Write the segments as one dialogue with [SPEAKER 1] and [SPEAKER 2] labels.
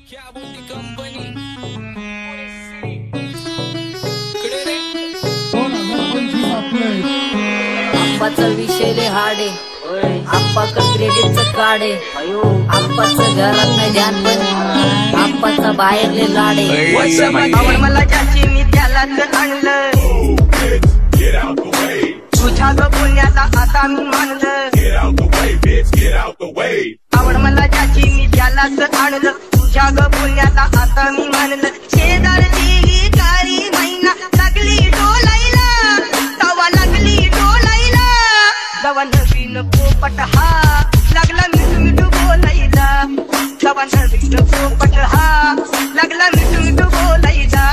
[SPEAKER 1] आप्पाचा विषय लय हार्ड आहे, आप्पाकडे क्रेडिटचं कार्ड आहे, आप्पाचं घरात नाही ध्यान पण आप्पाचा बाहेर लय लाड आहे.
[SPEAKER 2] आवड मला ज्याची मी त्यालाच आणलं, तुझ्या ग पुण्याचा आता मी मानलं. आवड मला ज्याची मी त्यालाच आणलं, तुझ्या ग पुण्याचा आता मी मानलं. शेजारची ही काळी मैना लागली डोलायला, तवा लागली डोलायला. जवा नवीन पोपट हा लागला मिठू मिठू बोलायला, जवा नवीन पोपट हा लागला मिठू मिठू बोलायला.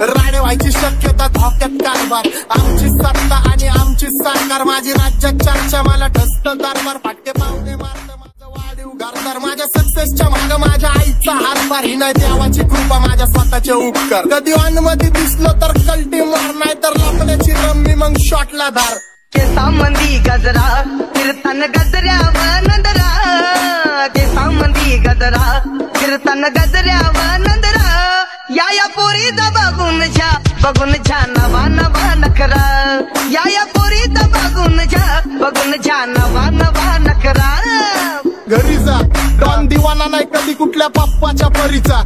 [SPEAKER 3] राडे व्हायची शक्यता धोक्यात कारभार, आमची सत्ता आणि आमची सरकार. माझी राज्यात चर्चा मला ठसत कारभार, फाटके पावले मारत माझं वाढीव घरदार. माझ्या सक्सेसच्या माग माझ्या आईचा हातभार, ही नाही देवाची कृपा माझ्या स्वतःचे उपकार. कधी अनुमती दिसलो तर कल्टी मार, नाही तर लपण्याची रम्मी मग शॉटला धार.
[SPEAKER 2] केसामंदी गजरा कीर्तन गजऱ्यावर नंदरा, केसामंदी गजरा कीर्तन गजऱ्यावर नंदरा. या पोरीचा बघून झा नवा नवा नखरा, या पोरीचा बघून झा नवा नवा नखरा.
[SPEAKER 3] घरी जा डॉन दिवाना नाही कधी कुठल्या पप्पाच्या परीचा.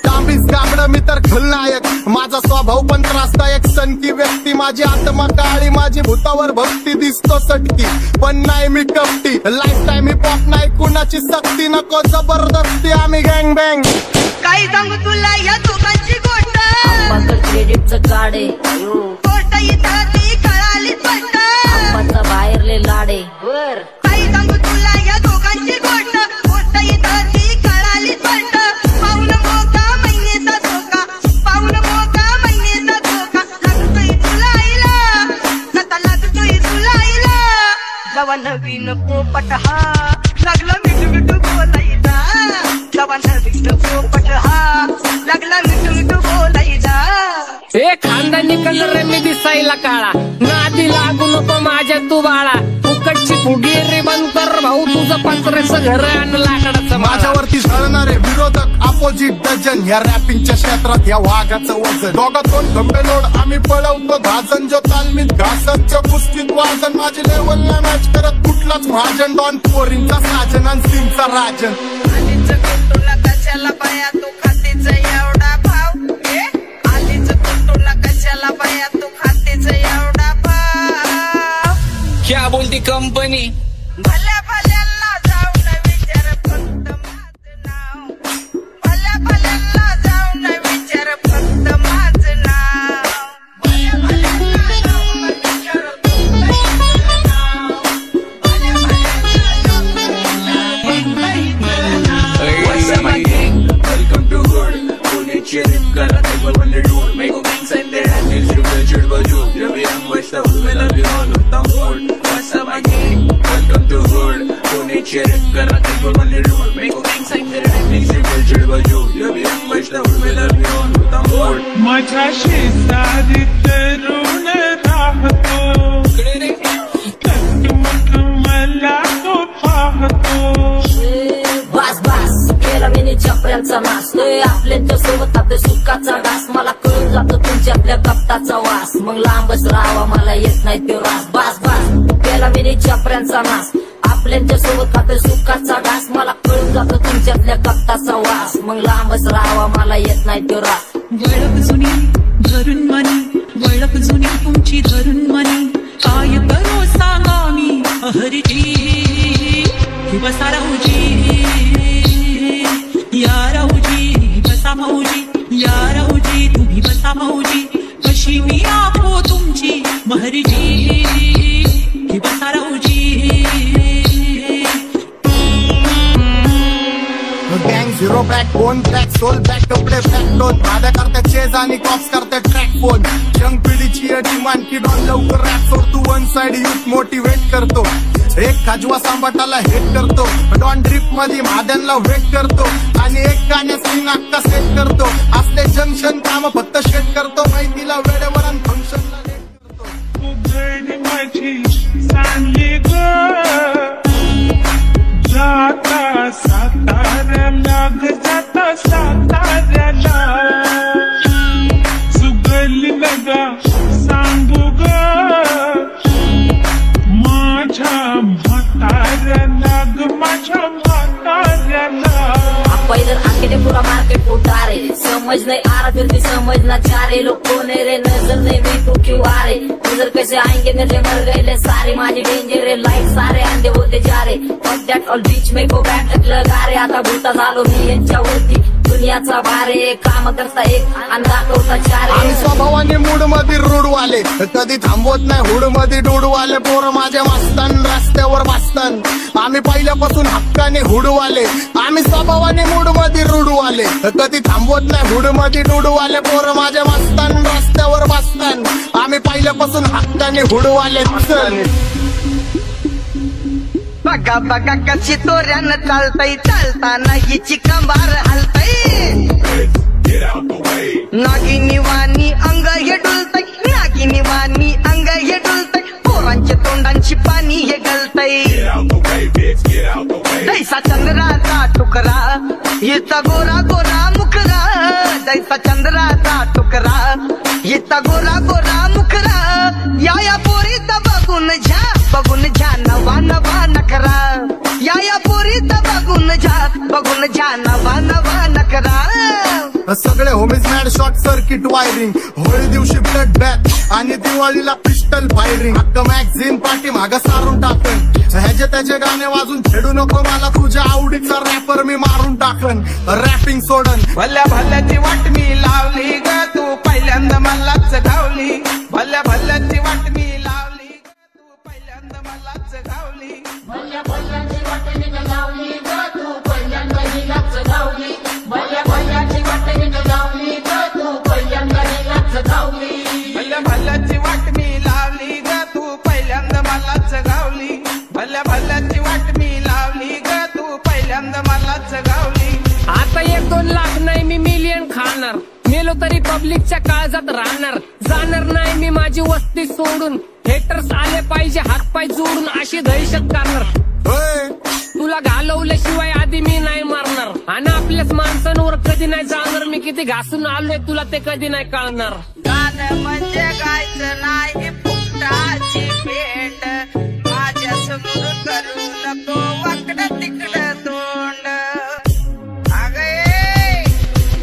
[SPEAKER 3] तांबीस गाबड मी तर खलनायक, माझा स्वभाव पण त्रासदायक. सनकी व्यक्ती माझी आत्मा काळी, माझी भूतावर भक्ती दिसतो सटकी पण नाही मी कपटी. लाईफ टाइम ही पॉप नाही कुणाची सक्ती, नको जबरदस्ती आम्ही गँग बँग.
[SPEAKER 2] काय सांगू तुला या दोघांची गोष्ट,
[SPEAKER 1] आप्पाकडे क्रेडिटचं कार्ड आहे,
[SPEAKER 2] गोष्ट इथं ती कळाली स्पष्ट.
[SPEAKER 1] आप्पाचा बाहेर लय लाड आहे.
[SPEAKER 2] काय सांगू तुला या दोघांची गोष्ट, गोष्ट इथं ती कळाली स्पष्ट. पाऊन मोका महिनेचा धोका, पाऊन मोका महिनेचा धोका. लागतोय तुला आईला, आता लागतोय तुला आईला. जवा नवीन पोपट हा लागला मिठू मिठू बोलायचा, जवा नवीन पोपट हा लागला मिठू मिठू बोलायचा.
[SPEAKER 4] हे खानदानी कलर मी दिसायला काळा, नादी लागू नको माझ्या तू बाळा. फुकटची फुगी रे बंद कर भाऊ, तुझं पात्रेचं घर आणि लाकडाचं.
[SPEAKER 3] माझ्यावरती झळणारे विरोधक अपोजिट डझन, या रॅपिंगच्या क्षेत्रात या वाघाचं वजन. दोघातून खंबे लोड आम्ही पळवतो धाजन, जो तालमीत घासनच्या कुस्तीत वाजन. माझी लेवलला मॅच करत कुठलाच महाजन, डॉन पोरींचा साजन आणि सिंगचा राजन.
[SPEAKER 2] आलीच कुटुला कशाला बाया तू खातेच एवढा भाव, आलीच कुटुला कशाला बाया तू खातेच एवढा भाव.
[SPEAKER 4] क्या बोलती कंपनी,
[SPEAKER 2] भल्या भल्यांना जाऊन विचार फक्त माझं नाव, भल्या भल्यांना जाऊन विचार फक्त माझं नाव. भल्या भल्यांना जाऊन विचार फक्त माझं नाव, भल्या भल्यांना जाऊन
[SPEAKER 5] Welcome to Hood, Pune Cherry, Kara Table on the Road, make a bang sign there and it's your pleasure to you. Every young West of we love you all with the Hood. What's up my gang? Welcome to Hood, Pune Cherry, Kara Table on the Road, make a bang sign there and it's your pleasure to you. Every young West of we love you all with the Hood.
[SPEAKER 6] माझ्या शेजारी तरुण राहतो, मला तो पाहतो.
[SPEAKER 1] बास बास केला मी चपऱ्यांचा नाश, आपल्याच्या सोबत आपल्या सुखाचा डास. मला कळून जातो तुमच्यातल्या कपटाचा वास, मग लांबच राहावा मला येत नाही तो रास. बास बास केला मी चपऱ्यांचा नाश, आपल्याच्या सोबत आपल्या सुखाचा डास. मला कळून जातो तुमच्यातल्या कपटाचा वास, मग लांबच राहावा मला येत नाही तो रास.
[SPEAKER 7] वळख जुनी धरून मनी, वळख जुनी तुमची धरून मनी. काय करो सांगा मी हरजी, बसा राहूजी, या राहूजी बसा भाऊजी, या राहूजी तुम्ही बसा भाऊजी. कशी मी आपो तुमची महरजी, बसा राहूजी.
[SPEAKER 3] गँग zero back bone back soul back कपडे बॅक डोन. भाड्या करते चेज आणि कॉप्स करते ट्रॅक फोन. यंग पिढीची डिमांड की डॉन लवकर रॅप सोड. तू वन साइड युथ मोटिवेट करतो, एक खाजवा सांबाटाला हेट करतो. डॉन ड्रिप मध्ये महाद्यांना वेट करतो, आणि एक गाण्यात सिंग अक्का सेट करतो. असले जंक्शन काम फक्त शेट करतो, माहितीला वेळेवर आणि फंक्शनला लेट करतो.
[SPEAKER 6] माझी सांगली ग आता साताऱ्याला ग जाता साताऱ्याला सुगली नगा सांगू ग माझ्या म्हाताऱ्याला ग माझ्या म्हाताऱ्याला
[SPEAKER 1] पहिलं आखे पुरा मार्केट फुटा रे समझ नहीं आ रहा फिर भी समझना चाह रहे लोग कौन है रे नजर नहीं भी तू क्यों आ रहे नजर कैसे आएंगे नजर मर गए ले सारे माझे डेंजर है लाइट सारे अंधे होते जा रहे फक दैट ऑल बीच में को बैठक लगा रे आता भूता झालो मी यांच्यावरती दुनियाचा भारे काम करता एक आणि दाखवता चार
[SPEAKER 3] आम्ही स्वभावाने मूड मध्ये रूडवाले कधी थांबवत नाही हुड मध्ये डोडवाले पोरं माझ्या मस्तान रस्त्यावर बसतान आम्ही पहिल्यापासून हक्काने हुडवाले आम्ही स्वभावाने मूड मध्ये रूडवाले कधी थांबवत नाही हुड मध्ये डोडवाले पोरं माझ्या मस्तान रस्त्यावर बसतान आम्ही पहिल्यापासून हक्काने हुडवाले
[SPEAKER 2] बघा बघा कशी तोऱ्यानं चालतय चालताना हिची कंबार हलतय नागिनी वाणी अंग हे डुलतय नागिनी वाणी अंग हे डुलतय पोरांच्या तोंडांची पाणी हे गलतय जैसा चंद्राचा टुकरा हिचा गोरा गोरा मुखरा जैसा चंद्राचा टुकरा हिचा गोरा गोरा मुखरा या पोरीत बघून झा नवा नवा नकरा या पोरीत बघून झा नवा नवा नकरा
[SPEAKER 3] सगळे homies mad short circuit wiring Holi दिवशी ब्लड बॅथ आणि दिवाळीला पिस्टल फायरिंग हक्क मॅगझिन पाठी मागं सारून टाकन ह्याचे त्याचे गाणे वाजून छेडू नको मला तुझ्या आवडीचा रॅपर मी मारून टाकन रॅपिंग सोडन
[SPEAKER 8] भल्या भल्याची वाट मी लावली ग तू पहिल्यांदा मलाच गावली भल्या भल्याची वाट मी लावली ग तू पहिल्यांदा मलाच गावली
[SPEAKER 1] भल्या भल्याची वाट मी लावली ग तू पहिल्यांदा हिलाच गावली भल्या भल्याची वाट मी लावली ग तू पहिल्यांदा हिलाच गावली
[SPEAKER 8] भल्या भल्याची वाट मी लावली ग तू पहिल्यांदा मलाच गावली भल्या भल्याची वाट मी लावली ग तू पहिल्यांदा मलाच गावली
[SPEAKER 4] आता 1-2 लाख नाही मी मिलियन खाणार मेलो तरी पब्लिकच्या काळजात राहणार जाणार नाही मी माझी वस्ती सोडून हेटर्स आले पाहिजे हातपाय जोडून अशी दहशत करणार तुला घालवल्याशिवाय आधी मी नाही मारणार आणि आपल्याच माणसांवर कधी नाही जाणार मी किती घासून आलोय तुला ते कधी नाही कळणार
[SPEAKER 8] गाणं म्हणजे गायचं नाही फुकटाची भेट माझ्या समोर करू नको वाकडं तिकडं तोंड अगे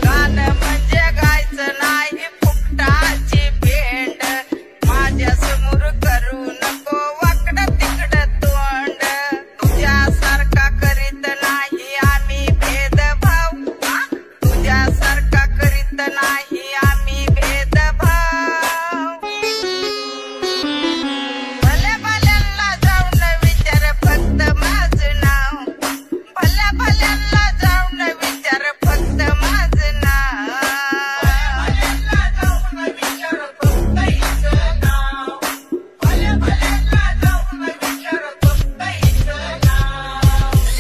[SPEAKER 8] गाणं म्हणजे गायचं नाही फुकटाची भेट माझ्या समोर करू नको वाकडं तिकडं तोंड तुझ्यासारखा करीत नाही आम्ही भेदभाव तुझ्यासारखा करीत नाही आम्ही भेदभाव भल्या भल्यांना जाऊन विचार फक्त माझं नाव भल्या भल्यांना जाऊन विचार फक्त माझं नाव भल्या जाऊन विचार फक्त हिचं नाव भल्या भल्यांना जाऊन विचार फक्त हिचं नाव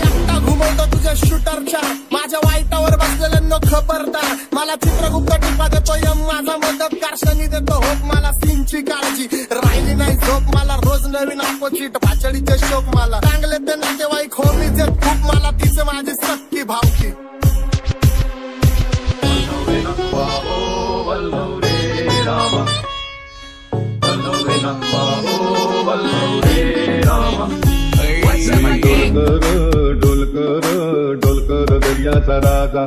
[SPEAKER 3] एकटा घुमवतो तुझ्या शूटरच्या माझ्या वाईटावर बसलेल्यांनो खबरदार मला चित्रगुप्त टिपा देतो यम माझा मदत कारशनी देतो होप मला सीनची काळजी राहिली नाही झोप मला रोज नवीन अपोजिट भाचडीचे शोक मला चांगले ते नातेवाईक होमीच खूप मला तिचे माझी सक्की भावकी
[SPEAKER 9] डोलकर डोलकर दर्याचा राजा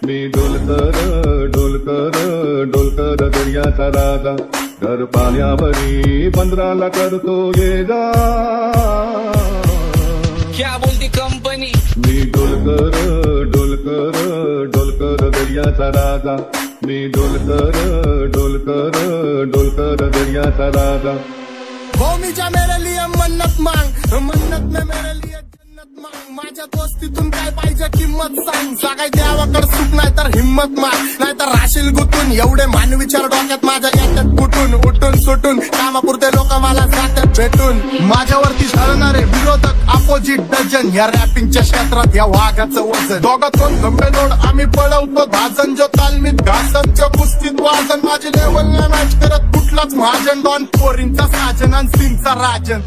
[SPEAKER 9] मी डोलकर दर्याचा राजा घर पाण्यावरी बंदराला करतो ये जा
[SPEAKER 8] क्या बोलती कंपनी
[SPEAKER 9] मी डोलकर दर्याचा राजा मी डोलकर दर्याचा राजा
[SPEAKER 3] भूमीच्या मेरे लिए मन्नत मांग मन्नत में मेरे लिए जन्नत मांग माझ्या दोस्तीतून काय पाहिजे किंमत सांग सगळ्या देवाकडे सुख नाही तर हिम्मत माग नाही तर राशील गुतून एवढे मानविचार डोक्यात माझ्या येतात कुठून उठून सुटून कामापुरते लोक मला जातात भेटून माझ्यावरती ठरणारे विरोधक अपोजिट डझन या रॅपिंगच्या क्षेत्रात या वाघाचं वजन दोघातून गंभे लोड आम्ही पळवतो भाजन जो तालमीत घासनच्या कुस्तीत वाजन माझी लेवल नाही मॅच करत कुठलाच महाजन डॉन पोरींचा साजन आणि सिंगचा राजन